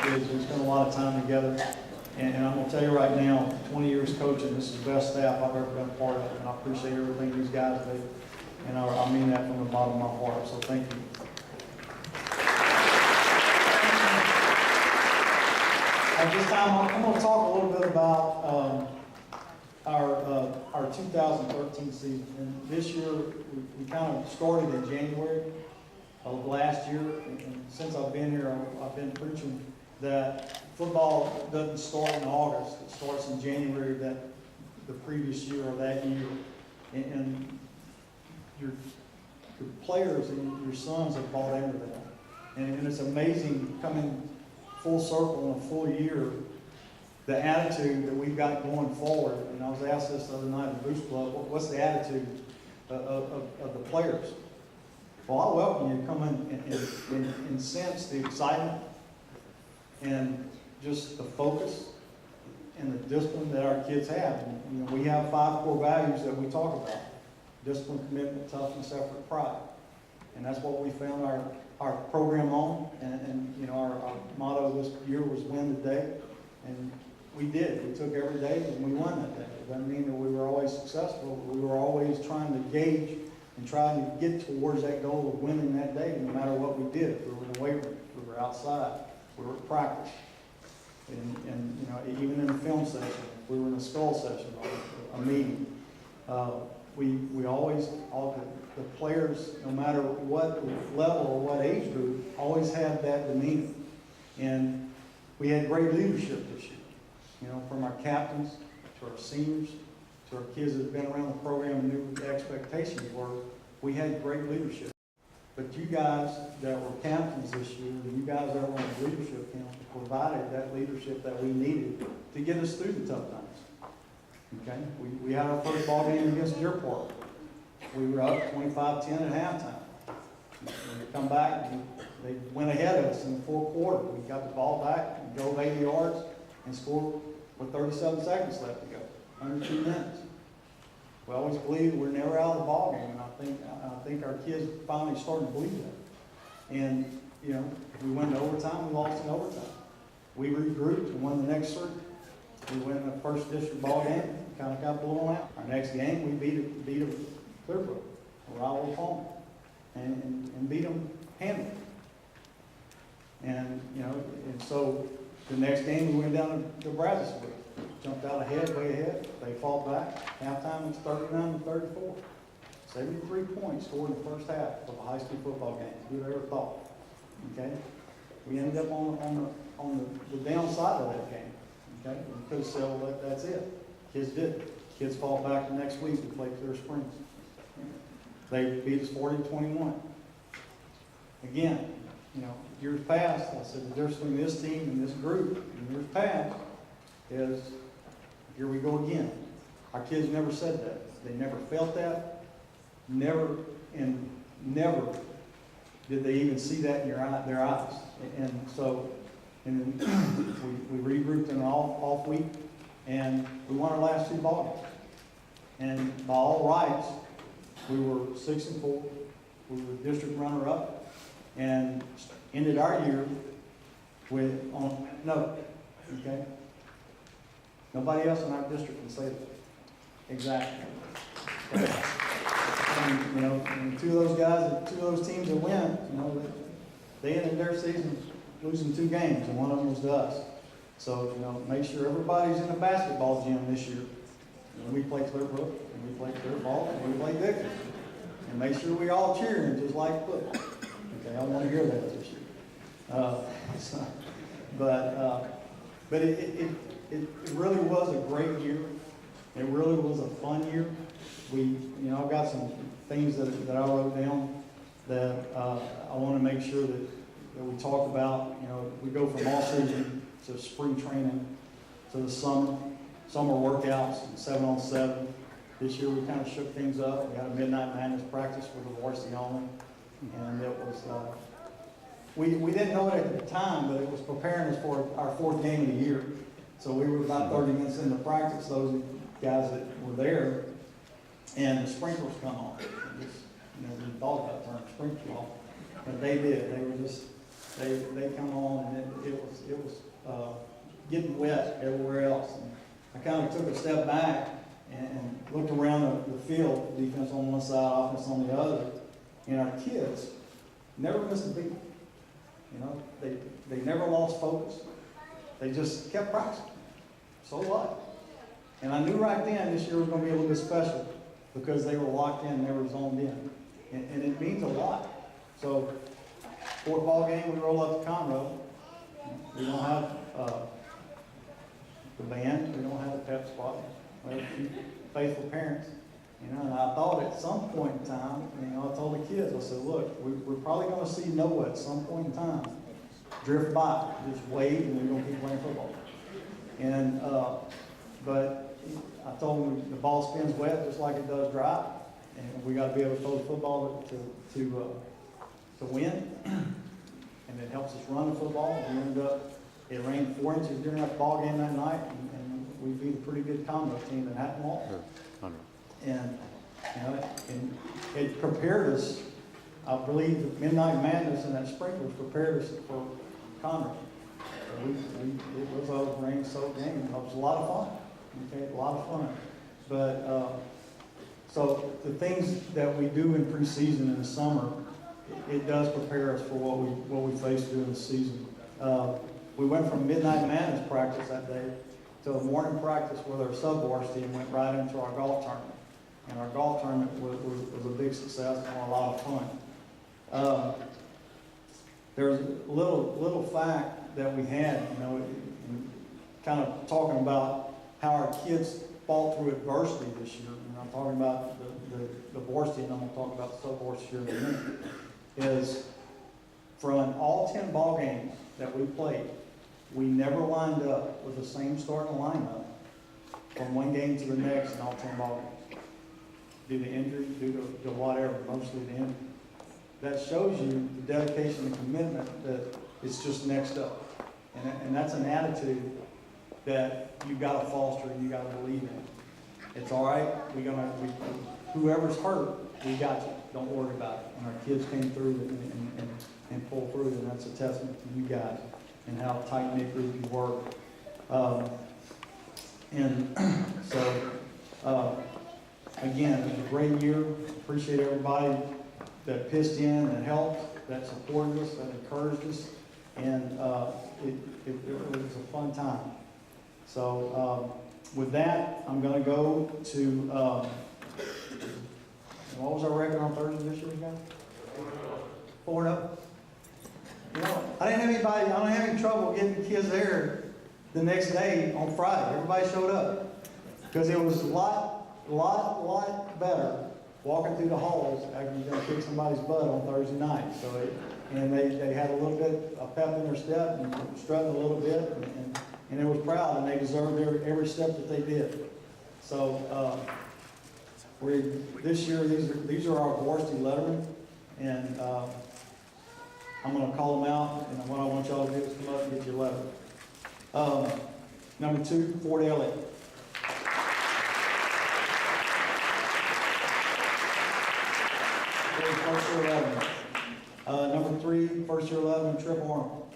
kids. We spent a lot of time together. And I'm going to tell you right now, 20 years coaching, this is the best staff I've ever been a part of. And I appreciate everything these guys do. And I mean that from the bottom of my heart. So thank you. At this time, I'm going to talk a little bit about our 2013 season. And this year, we kind of started in January of last year. And since I've been here, I've been preaching that football doesn't start in August. It starts in January that the previous year or that year. And your players and your sons have bought into that. And it's amazing coming full circle in a full year, the attitude that we've got going forward. And I was asked this the other night at the Boost Club, what's the attitude of the players? Well, I welcome you to come in and sense the excitement and just the focus and the discipline that our kids have. And, we have 5 core values that we talk about: discipline, commitment, toughness, effort, pride. And that's what we found our program on. And our motto this year was win the day. And we did. We took every day and we won that day. It doesn't mean that we were always successful. We were always trying to gauge and trying to get towards that goal of winning that day, no matter what we did. If we were in the weight room, if we were outside, we were at practice. And even in a film session, if we were in a skull session or a meeting, we always, all the players, no matter what level or what age group, always had that demeanor. And we had great leadership this year, from our captains to our seniors to our kids that have been around the program and knew what the expectations were. We had great leadership. But you guys that were captains this year, and you guys that were on the leadership council, provided that leadership that we needed to get us through the tough times. Okay? We had our first ball game against Deer Park. We were up 25-10 at halftime. When we come back, they went ahead of us in the fourth quarter. We got the ball back and drove 80 yards and scored with 37 seconds left to go, under 2 minutes. We always believed we're never out of the ball game, and I think our kids finally starting to believe that. And we went to overtime. We lost in overtime. We regrouped and won the next 3. We went in the first district ball game, kind of got blown out. Our next game, we beat a Clearbrook, a rival opponent, and beat them handily. And and so the next game we went down to Brazos, jumped out ahead, way ahead. They fought back. Halftime was 39-34. 73 points scored in the first half of a high school football game. Who'd ever thought? Okay, we ended up on the downside of that game. Okay, we could have said, well, that's it. Kids did. Kids fought back the next week. We played Clear Springs. They beat us 40-21. Again, years past, I said the difference between this team and this group in years past is here we go again. Our kids never said that. They never felt that. Never did they even see that in their eyes. And so, and then we regrouped in an off week, and we won our last 2 ball games. And by all rights, we were 6-4. We were district runner-up, and ended our year with on no. Okay. Nobody else in our district can say that. Exactly. And 2 of those guys, 2 of those teams that win, they ended their season losing 2 games, and one of them was to us. So, make sure everybody's in the basketball gym this year. We play Clearbrook, and we play Clear Ball, and we play Dickinson. And make sure we all cheering just like football. Okay, I want to hear that this year. But it really was a great year. It really was a fun year. I've got some things that I wrote down that I want to make sure that we talk about. We go from all season to spring training to the summer workouts, 7-on-7. This year we kind of shook things up. We had a midnight madness practice with the varsity only, and it was. We didn't know it at the time, but it was preparing us for our 4th game of the year. So we were about 30 minutes into practice. Those guys that were there, and the sprinklers come on. We thought about turning sprinklers off, but they did. They were just they come on, and it was getting wet everywhere else. And I kind of took a step back and looked around the field, defense on one side, offense on the other, and our kids never missed a beat. You know, they never lost focus. They just kept practicing. So what? And I knew right then this year was going to be a little bit special because they were locked in, they were zoned in. And it means a lot. So, fourth ball game, we roll up to Conroe. We don't have the band, we don't have the pep squad. We have a few faithful parents. You know, and I thought at some point in time, you know, I told the kids, I said, look, we're probably going to see Noah at some point in time drift by, just wave, and we're going to keep playing football. And, but I told him the ball spins wet just like it does dry, and we got to be able to throw the football to win, and it helps us run the football. We ended up, it rained 4 inches during that ball game that night, and we beat a pretty good combo team in that mall. And, you know, and it prepared us. I believe that Midnight Madness and that sprinklers prepared us for Conroe. So it was a rain-soaked game. It was a lot of fun. Okay, a lot of fun. But so the things that we do in preseason in the summer, it does prepare us for what we face during the season. We went from Midnight Madness practice that day to a morning practice with our sub-varsity and went right into our golf tournament. And our golf tournament was a big success and a lot of fun. There's a little fact that we had, you know, kind of talking about how our kids fought through adversity this year. And I'm talking about the varsity, and I'm going to talk about the sub-varsity here in a minute. Is from all 10 ball games that we played, we never lined up with the same starting lineup from one game to the next in all 10 ball games. Due to injury, due to whatever, mostly the injury. That shows you the dedication and commitment that it's just next up. And that's an attitude that you got to foster and you got to believe in. It's all right. Whoever's hurt, we got you. Don't worry about it. And our kids came through and pulled through, and that's a testament to you guys and how tight-knit group you work. Again, it was a great year. Appreciate everybody that pitched in and helped, that supported us, that encouraged us, and it was a fun time. So with that, I'm going to go to what was our record on Thursday this year, guys? 4-0. You know, I don't have any trouble getting the kids there the next day on Friday. Everybody showed up because it was a lot better walking through the halls after you're going to kick somebody's butt on Thursday night. So, and they had a little bit of pep in their step and strutting a little bit, and they was proud, and they deserved every step that they did. So this year these are our varsity lettermen, and I'm going to call them out, and what I want y'all to do is come up and get your letter. Number 2, Fort Elliott. First year 11. Number 3, first year 11, Trip Arnold.